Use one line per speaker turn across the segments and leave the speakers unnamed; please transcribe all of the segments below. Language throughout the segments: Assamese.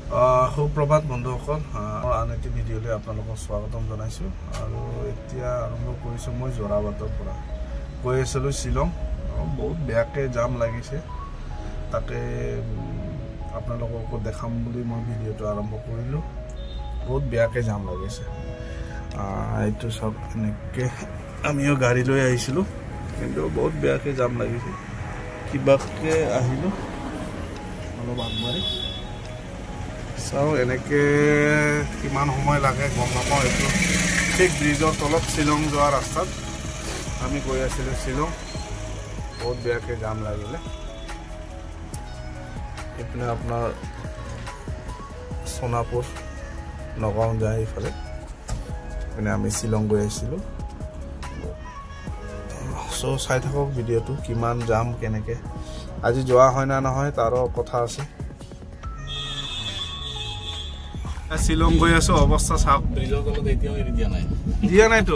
সুপ্ৰভাত বন্ধুসকল আন এটি ভিডিঅ'লৈ আপোনালোকক স্বাগতম জনাইছো আৰু এতিয়া আৰম্ভ কৰিছো মই জোৰাবাটৰ পৰা গৈ আছিলো শিলং বহুত বেয়াকে জাম লাগিছে তাকে আপোনালোকক দেখাম বুলি মই ভিডিঅ'টো আৰম্ভ কৰিলো বহুত বেয়াকে জাম লাগিছে এইটো সব এনেকে আমিও গাড়ী লৈ আহিছিলো কিন্তু বহুত বেয়াকে জাম লাগিছে কিবাকে আহিলো অলপ আগবাঢ়ি চাও এনেকে কিমান সময় লাগে গম নাপাওঁ এইটো ঠিক ব্ৰিজৰ তলত শিলং যোৱা ৰাস্তাত আমি গৈ আছিলো শিলং বহুত বেয়াকে জাম লাগিলে এপিনে আপোনাৰ সোনাপুৰ নগাঁও যায় ইফালে এপিনে আমি শিলং গৈ আছিলো সো চাই থাকক ভিডিঅ'টো কিমান জাম কেনেকে আজি যোৱা হয় না নহয় তাৰো কথা আছে শিলং গৈ আছো অৱস্থা চাওক
ব্ৰিজৰ তলত এতিয়াও এৰি দিয়া নাই
তো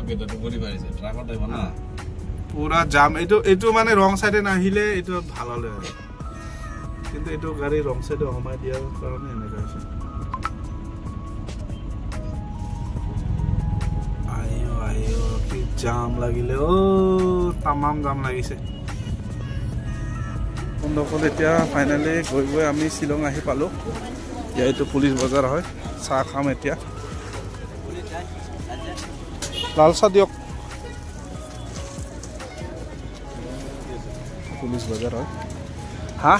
গেটটো কৰি পাৰিছে ট্ৰাকত আহিব না
পুৰা জাম এইটো মানে ৰং সাইডে নাহিলে এইটো ভাল হলে কিন্তু এইটো গাড়ী ৰং সাইডে সোমাই দিয়াৰ কাৰণে এনেকা হৈছে আইও কি জাম লাগিলে তামাম জাম লাগিছে বন্ধুসকল এতিয়া ফাইনেলি গৈ আমি শিলং আহি পালো এইটো পুলিচ বজাৰ হয় চাহ খাম এতিয়া লাল চাহ দিয়ক পুলিচ বজাৰ হয় হা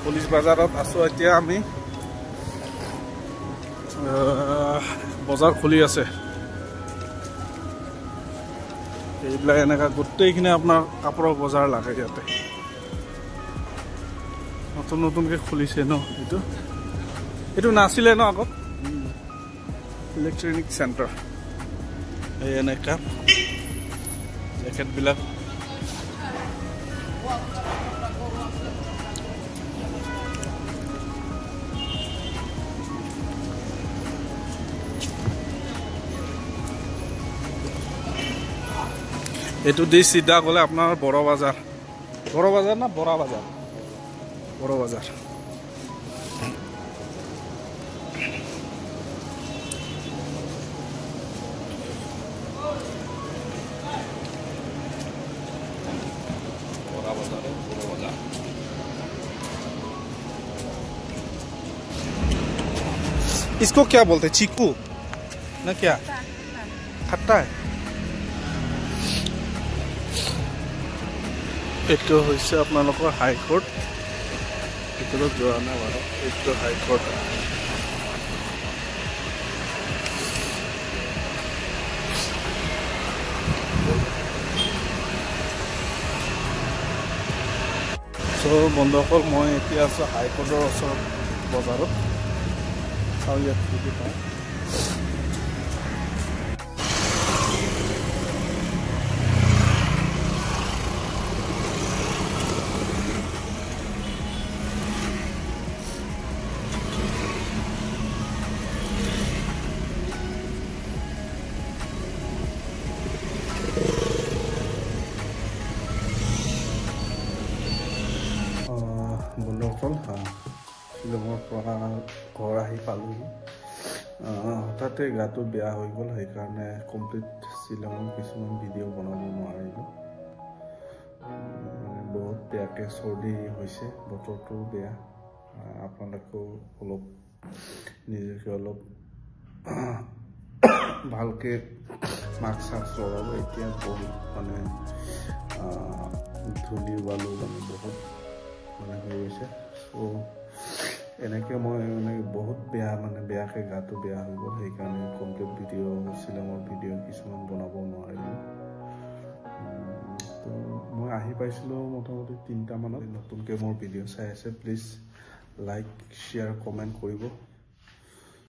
পুলিচ বজাৰত আছো এতিয়া আমি বজাৰ খুলি আছে এইবিলাক এনেকা গোটেইখিনি আপোনাৰ কাপোৰৰ বজাৰ লাগে ইয়াতে নতুন নতুনকে খুলিছে ন এইটো নাছিলে ন আগত ইলেক্ট্ৰনিক চেণ্টাৰ এই এনেকা জেকেটবিলাক এইটো দি চিধা গ'লে আপোনাৰ বড় বাজাৰ না বৰা বাজাৰ বড় বাজাৰ इसको क्या बोलते हैं चीकू ना क्या खट्टा है এইটো হৈছে আপোনালোকৰ হাইকোৰ্ট ভিতৰত যোৱা নাই বাৰু এইটো হাইকোৰ্ট চ' বন্ধুসকল মই এতিয়া আছো হাইকোৰ্টৰ ওচৰত বজাৰত চাওঁ ইয়াত কি কি পাওঁ বন্ধুসকল শিলঙৰ পৰা ঘৰ আহি পালোহি হঠাতে গাটো বেয়া হৈ গ'ল সেইকাৰণে কমপ্লিট শিলঙৰ কিছুমান ভিডিঅ' বনাব নোৱাৰিলোঁ মানে বহুত বেয়াকৈ চৰ্দি হৈছে বতৰটো বেয়া আপোনালোকেও অলপ নিজকে অলপ ভালকৈ মাস্ক চাস্ক লগাব এতিয়া বহুত মানে ধূলি বালু মানে বহুত মানে হৈ গৈছে চ' এনেকৈ মই মানে বহুত বেয়া মানে বেয়াকৈ গাটো বেয়া হৈ গ'ল সেইকাৰণে কমপ্লিট ভিডিঅ' শিলঙৰ ভিডিঅ' কিছুমান বনাব নোৱাৰিলোঁ তো মই আহি পাইছিলোঁ মোটামুটি 3টা মানত নতুনকৈ মোৰ ভিডিঅ' চাই আছে প্লিজ লাইক শ্বেয়াৰ কমেণ্ট কৰিব